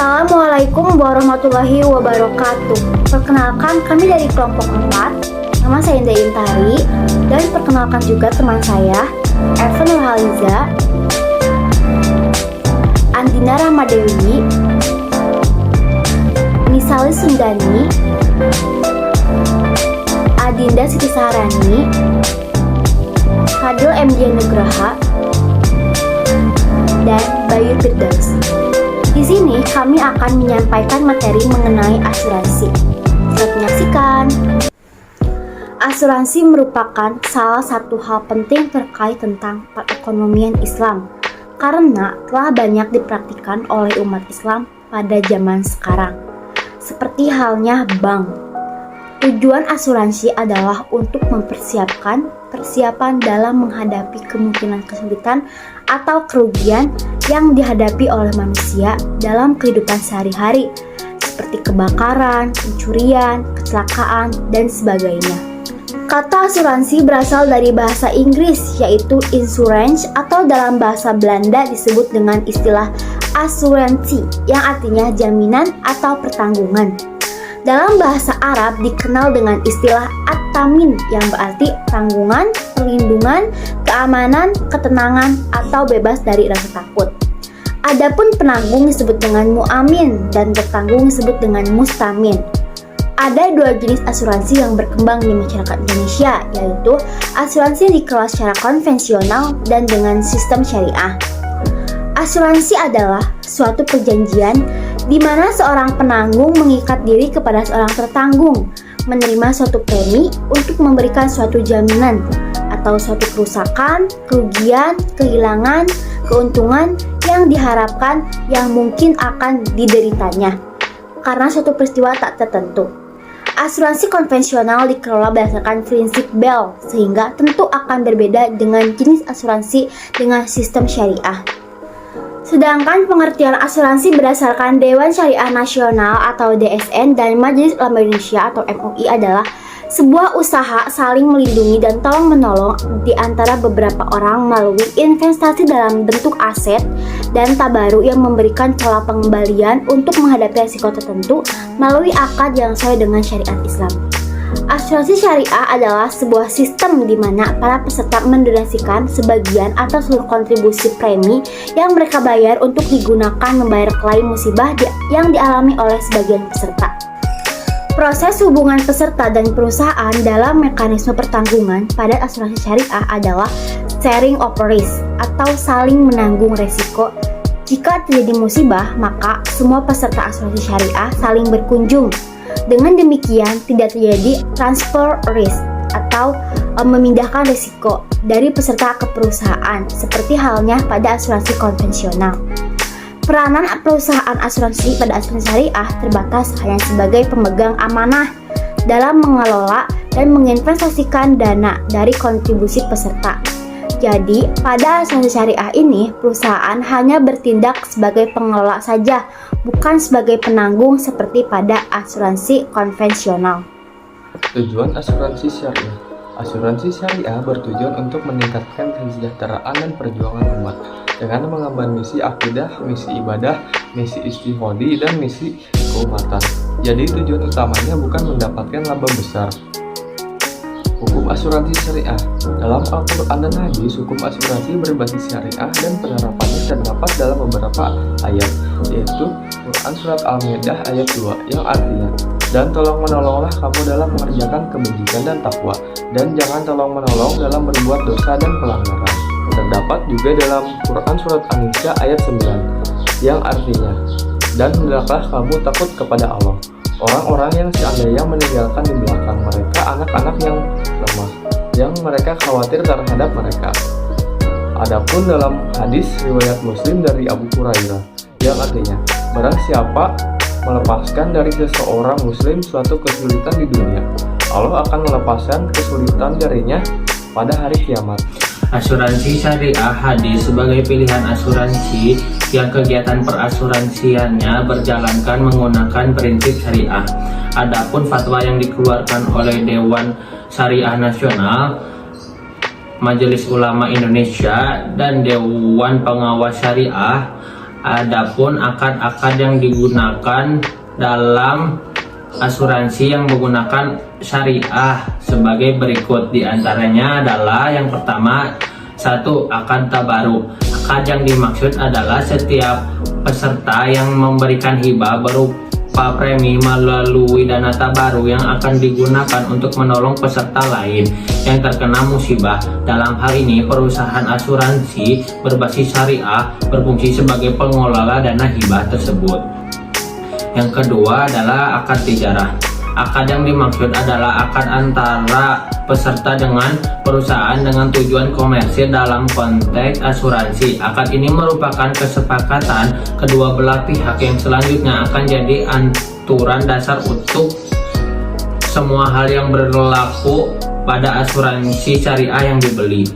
Assalamualaikum warahmatullahi wabarakatuh. Perkenalkan, kami dari kelompok 4. Nama saya Indah Intari. Dan perkenalkan juga teman saya, Evan Nurhaliza, Andina Rahmadewi, Nisalis Sundani, Adinda Siti Saharani, Fadil MJ Nugraha, dan Bayu Firdaus. Di sini kami akan menyampaikan materi mengenai asuransi. Selamat menyaksikan. Asuransi merupakan salah satu hal penting terkait tentang perekonomian Islam karena telah banyak dipraktikkan oleh umat Islam pada zaman sekarang. Seperti halnya bank. Tujuan asuransi adalah untuk mempersiapkan persiapan dalam menghadapi kemungkinan kesulitan atau kerugian yang dihadapi oleh manusia dalam kehidupan sehari-hari, seperti kebakaran, pencurian, kecelakaan, dan sebagainya. Kata asuransi berasal dari bahasa Inggris, yaitu insurance, atau dalam bahasa Belanda disebut dengan istilah asuransi, yang artinya jaminan atau pertanggungan. Dalam bahasa Arab dikenal dengan istilah at-tamin yang berarti tanggungan, perlindungan, keamanan, ketenangan, atau bebas dari rasa takut. Adapun penanggung disebut dengan mu'amin dan bertanggung disebut dengan mustamin. Ada dua jenis asuransi yang berkembang di masyarakat Indonesia, yaitu asuransi yang dikelola secara konvensional dan dengan sistem syariah. Asuransi adalah suatu perjanjian di mana seorang penanggung mengikat diri kepada seorang tertanggung, menerima suatu premi untuk memberikan suatu jaminan atau suatu kerusakan, kerugian, kehilangan, keuntungan yang diharapkan yang mungkin akan dideritanya karena suatu peristiwa tak tertentu. Asuransi konvensional dikelola berdasarkan prinsip Bell, sehingga tentu akan berbeda dengan jenis asuransi dengan sistem syariah. Sedangkan pengertian asuransi berdasarkan Dewan Syariah Nasional atau DSN dan Majelis Ulama Indonesia atau MUI adalah sebuah usaha saling melindungi dan tolong-menolong di antara beberapa orang melalui investasi dalam bentuk aset dan tabaruk yang memberikan pola pengembalian untuk menghadapi risiko tertentu melalui akad yang sesuai dengan syariat Islam. Asuransi syariah adalah sebuah sistem di mana para peserta mendonasikan sebagian atau seluruh kontribusi premi yang mereka bayar untuk digunakan membayar klaim musibah yang dialami oleh sebagian peserta. Proses hubungan peserta dan perusahaan dalam mekanisme pertanggungan pada asuransi syariah adalah sharing of risk atau saling menanggung resiko. Jika terjadi musibah, maka semua peserta asuransi syariah saling berkunjung. Dengan demikian, tidak terjadi transfer risk atau memindahkan risiko dari peserta ke perusahaan, seperti halnya pada asuransi konvensional. Peranan perusahaan asuransi pada asuransi syariah terbatas hanya sebagai pemegang amanah dalam mengelola dan menginvestasikan dana dari kontribusi peserta. Jadi, pada asuransi syariah ini, perusahaan hanya bertindak sebagai pengelola saja, bukan sebagai penanggung seperti pada asuransi konvensional. Tujuan asuransi syariah. Asuransi syariah bertujuan untuk meningkatkan kesejahteraan dan perjuangan umat dengan mengemban misi akidah, misi ibadah, misi istihodi, dan misi keumatan. Jadi tujuan utamanya bukan mendapatkan laba besar. Hukum asuransi syariah. Dalam Al-Quran dan Hadis, hukum asuransi berbasis syariah dan penerapannya terdapat dalam beberapa ayat, yaitu Quran Surat Al-Maidah ayat 2 yang artinya, dan tolong menolonglah kamu dalam mengerjakan kebajikan dan takwa, dan jangan tolong menolong dalam berbuat dosa dan pelanggaran. Terdapat juga dalam Quran Surat An-Nisa ayat 9 yang artinya, dan hendaklah kamu takut kepada Allah, orang-orang yang seandainya meninggalkan di belakang mereka anak-anak yang lemah, yang mereka khawatir terhadap mereka. Adapun dalam hadis riwayat Muslim dari Abu Hurairah yang artinya, barang siapa melepaskan dari seseorang muslim suatu kesulitan di dunia, Allah akan melepaskan kesulitan darinya pada hari kiamat. Asuransi syariah hadir sebagai pilihan asuransi yang kegiatan perasuransiannya berjalankan menggunakan prinsip syariah. Adapun fatwa yang dikeluarkan oleh Dewan Syariah Nasional, Majelis Ulama Indonesia, dan Dewan Pengawas Syariah Adapun akad-akad yang digunakan dalam asuransi yang menggunakan syariah sebagai berikut. Di antaranya adalah yang pertama, satu, akad tabaruk. Akad yang dimaksud adalah setiap peserta yang memberikan hibah berupa premi melalui dana tabaruk yang akan digunakan untuk menolong peserta lain yang terkena musibah. Dalam hal ini, perusahaan asuransi berbasis syariah berfungsi sebagai pengelola dana hibah tersebut. Yang kedua adalah akad tijarah. Akad yang dimaksud adalah akad antara peserta dengan perusahaan dengan tujuan komersil dalam konteks asuransi. Akad ini merupakan kesepakatan kedua belah pihak yang selanjutnya akan jadi aturan dasar untuk semua hal yang berlaku pada asuransi syariah yang dibeli.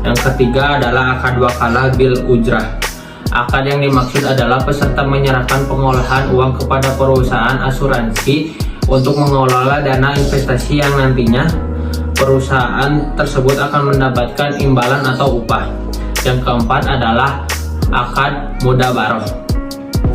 Yang ketiga adalah akad wakalah bil ujrah. Akad yang dimaksud adalah peserta menyerahkan pengolahan uang kepada perusahaan asuransi untuk mengelola dana investasi yang nantinya perusahaan tersebut akan mendapatkan imbalan atau upah. Yang keempat adalah akad mudabaroh.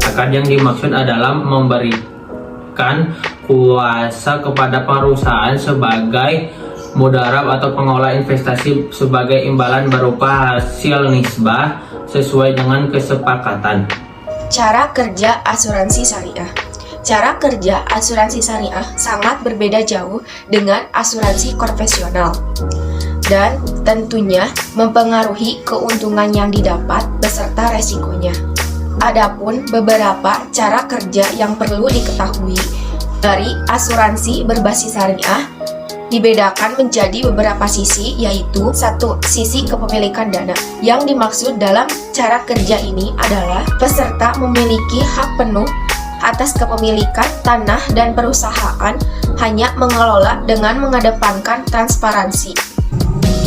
Akad yang dimaksud adalah memberikan kuasa kepada perusahaan sebagai mudarab atau pengolah investasi sebagai imbalan berupa hasil nisbah sesuai dengan kesepakatan. Cara kerja asuransi syariah. Cara kerja asuransi syariah sangat berbeda jauh dengan asuransi konvensional dan tentunya mempengaruhi keuntungan yang didapat beserta resikonya. Adapun beberapa cara kerja yang perlu diketahui dari asuransi berbasis syariah dibedakan menjadi beberapa sisi, yaitu satu, sisi kepemilikan dana. Yang dimaksud dalam cara kerja ini adalah peserta memiliki hak penuh atas kepemilikan tanah dan perusahaan hanya mengelola dengan mengedepankan transparansi.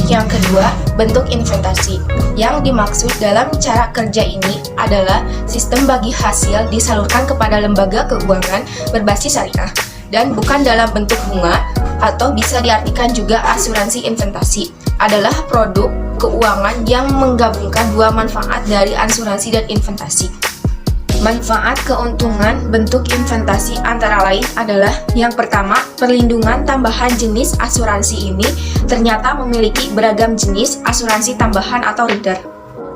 Yang kedua, bentuk investasi. Yang dimaksud dalam cara kerja ini adalah sistem bagi hasil disalurkan kepada lembaga keuangan berbasis syariah dan bukan dalam bentuk bunga, atau bisa diartikan juga asuransi investasi adalah produk keuangan yang menggabungkan dua manfaat dari asuransi dan investasi. Manfaat keuntungan bentuk investasi antara lain adalah yang pertama, perlindungan tambahan. Jenis asuransi ini ternyata memiliki beragam jenis asuransi tambahan atau rider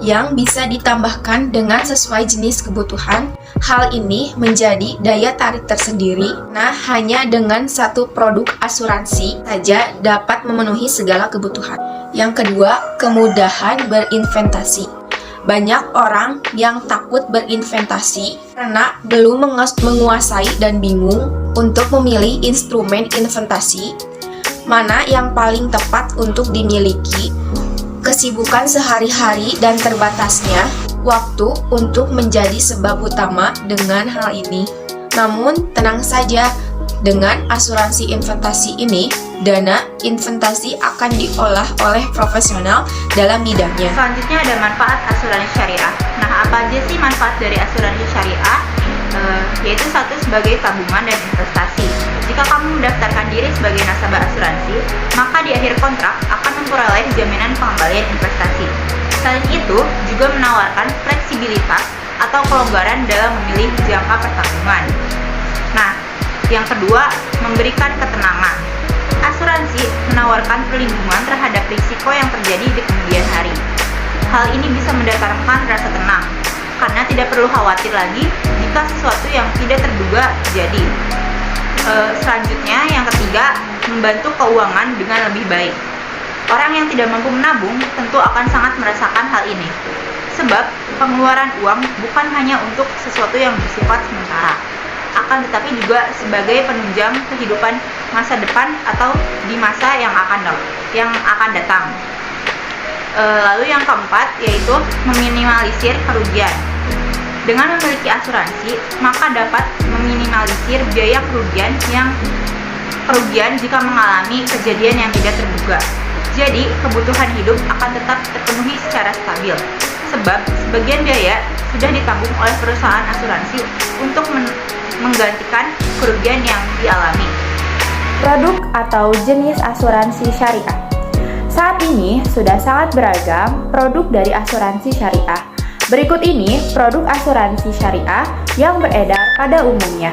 yang bisa ditambahkan dengan sesuai jenis kebutuhan. Hal ini menjadi daya tarik tersendiri. Nah, hanya dengan satu produk asuransi saja dapat memenuhi segala kebutuhan. Yang kedua, kemudahan berinvestasi. Banyak orang yang takut berinvestasi karena belum menguasai dan bingung untuk memilih instrumen investasi mana yang paling tepat untuk dimiliki. Kesibukan sehari-hari dan terbatasnya waktu untuk menjadi sebab utama dengan hal ini. Namun, tenang saja, dengan asuransi investasi ini, dana investasi akan diolah oleh profesional dalam bidangnya. Selanjutnya ada manfaat asuransi syariah. Nah, apa aja sih manfaat dari asuransi syariah? Yaitu satu, sebagai tabungan dan investasi. Jika kamu mendaftarkan diri sebagai nasabah asuransi, maka di akhir kontrak akan memperoleh jaminan pengembalian investasi. Selain itu, juga menawarkan fleksibilitas atau kelonggaran dalam memilih jangka pertanggungan. Nah, yang kedua, memberikan ketenangan. Asuransi menawarkan perlindungan terhadap risiko yang terjadi di kemudian hari. Hal ini bisa mendatangkan rasa tenang, karena tidak perlu khawatir lagi jika sesuatu yang tidak terduga terjadi. Selanjutnya, yang ketiga, membantu keuangan dengan lebih baik. Orang yang tidak mampu menabung tentu akan sangat merasakan hal ini, sebab pengeluaran uang bukan hanya untuk sesuatu yang bersifat sementara, akan tetapi juga sebagai penunjang kehidupan masa depan atau di masa yang akan datang. Lalu yang keempat, yaitu meminimalisir kerugian. Dengan memiliki asuransi, maka dapat meminimalisir biaya kerugian jika mengalami kejadian yang tidak terduga. Jadi, kebutuhan hidup akan tetap terpenuhi secara stabil, sebab sebagian biaya sudah ditanggung oleh perusahaan asuransi untuk menggantikan kerugian yang dialami. Produk atau jenis asuransi syariah. Saat ini sudah sangat beragam produk dari asuransi syariah. Berikut ini produk asuransi syariah yang beredar pada umumnya.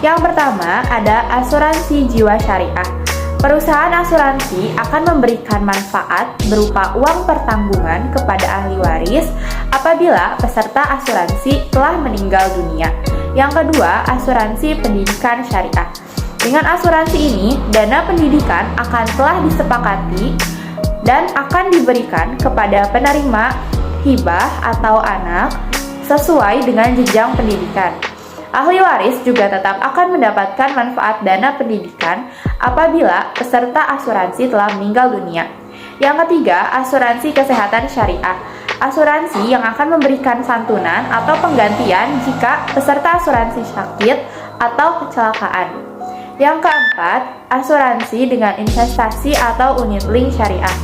Yang pertama ada asuransi jiwa syariah. Perusahaan asuransi akan memberikan manfaat berupa uang pertanggungan kepada ahli waris apabila peserta asuransi telah meninggal dunia. Yang kedua, asuransi pendidikan syariah. Dengan asuransi ini, dana pendidikan akan telah disepakati dan akan diberikan kepada penerima hibah atau anak sesuai dengan jenjang pendidikan. Ahli waris juga tetap akan mendapatkan manfaat dana pendidikan apabila peserta asuransi telah meninggal dunia. Yang ketiga, asuransi kesehatan syariah. Asuransi yang akan memberikan santunan atau penggantian jika peserta asuransi sakit atau kecelakaan. Yang keempat, asuransi dengan investasi atau unit link syariah.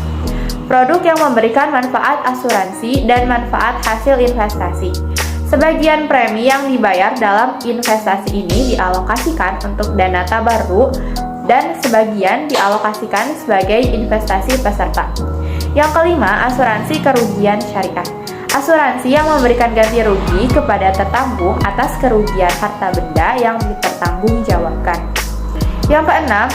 Produk yang memberikan manfaat asuransi dan manfaat hasil investasi. Sebagian premi yang dibayar dalam investasi ini dialokasikan untuk dana tabarruk dan sebagian dialokasikan sebagai investasi peserta. Yang kelima, asuransi kerugian syariah. Asuransi yang memberikan ganti rugi kepada tertanggung atas kerugian harta benda yang dipertanggungjawabkan. Yang keenam,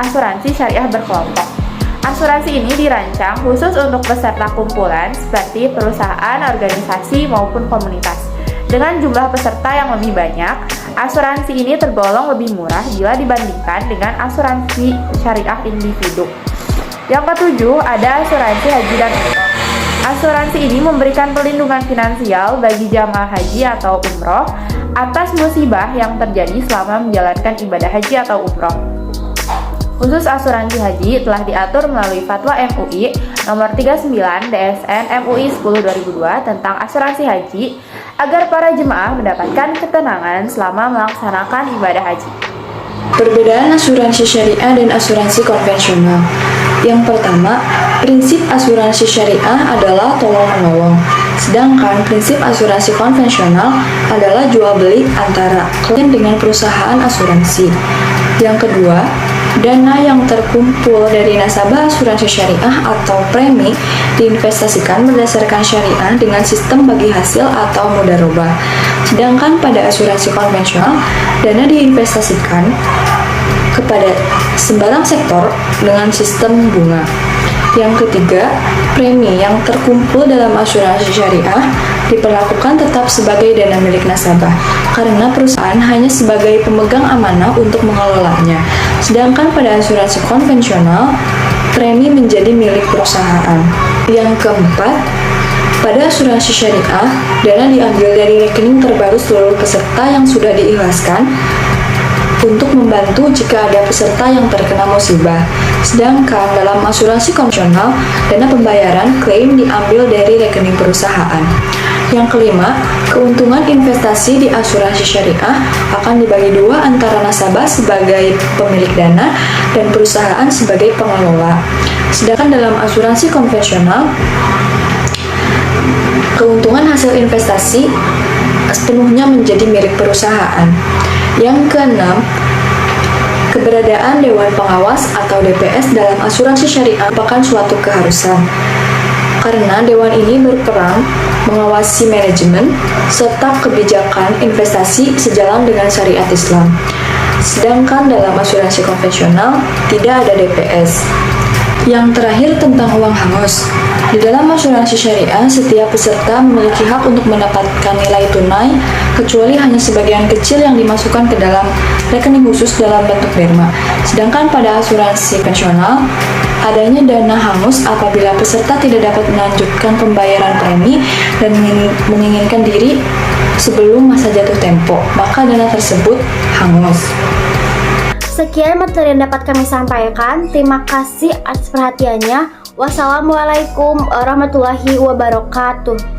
asuransi syariah berkelompok. Asuransi ini dirancang khusus untuk peserta kumpulan seperti perusahaan, organisasi, maupun komunitas. Dengan jumlah peserta yang lebih banyak, asuransi ini tergolong lebih murah bila dibandingkan dengan asuransi syariah individu. Yang ketujuh, ada asuransi haji dan umroh. Asuransi ini memberikan perlindungan finansial bagi jamaah haji atau umroh atas musibah yang terjadi selama menjalankan ibadah haji atau umroh. Khusus asuransi haji telah diatur melalui Fatwa MUI nomor 39 DSN MUI 10/2002 tentang asuransi haji agar para jemaah mendapatkan ketenangan selama melaksanakan ibadah haji. Perbedaan asuransi syariah dan asuransi konvensional. Yang pertama, prinsip asuransi syariah adalah tolong-menolong, sedangkan prinsip asuransi konvensional adalah jual beli antara klien dengan perusahaan asuransi. Yang kedua, dana yang terkumpul dari nasabah asuransi syariah atau premi diinvestasikan berdasarkan syariah dengan sistem bagi hasil atau mudharabah. Sedangkan pada asuransi konvensional, dana diinvestasikan kepada sembarang sektor dengan sistem bunga. Yang ketiga, premi yang terkumpul dalam asuransi syariah diperlakukan tetap sebagai dana milik nasabah karena perusahaan hanya sebagai pemegang amanah untuk mengelolanya. Sedangkan pada asuransi konvensional, premi menjadi milik perusahaan. Yang keempat, pada asuransi syariah, dana diambil dari rekening terbaru seluruh peserta yang sudah diikhlaskan untuk membantu jika ada peserta yang terkena musibah. Sedangkan dalam asuransi konvensional, dana pembayaran klaim diambil dari rekening perusahaan. Yang kelima, keuntungan investasi di asuransi syariah akan dibagi dua antara nasabah sebagai pemilik dana dan perusahaan sebagai pengelola. Sedangkan dalam asuransi konvensional, keuntungan hasil investasi sepenuhnya menjadi milik perusahaan. Yang keenam, keberadaan Dewan Pengawas atau DPS dalam asuransi syariah merupakan suatu keharusan. Karena Dewan ini berperan mengawasi manajemen serta kebijakan investasi sejalan dengan syariat Islam. Sedangkan dalam asuransi konvensional tidak ada DPS. Yang terakhir tentang uang hangus. Di dalam asuransi syariah, setiap peserta memiliki hak untuk mendapatkan nilai tunai, kecuali hanya sebagian kecil yang dimasukkan ke dalam rekening khusus dalam bentuk derma. Sedangkan pada asuransi konvensional, adanya dana hangus apabila peserta tidak dapat melanjutkan pembayaran premi dan menginginkan diri sebelum masa jatuh tempo, maka dana tersebut hangus. Sekian materi yang dapat kami sampaikan. Terima kasih atas perhatiannya. Wassalamualaikum warahmatullahi wabarakatuh.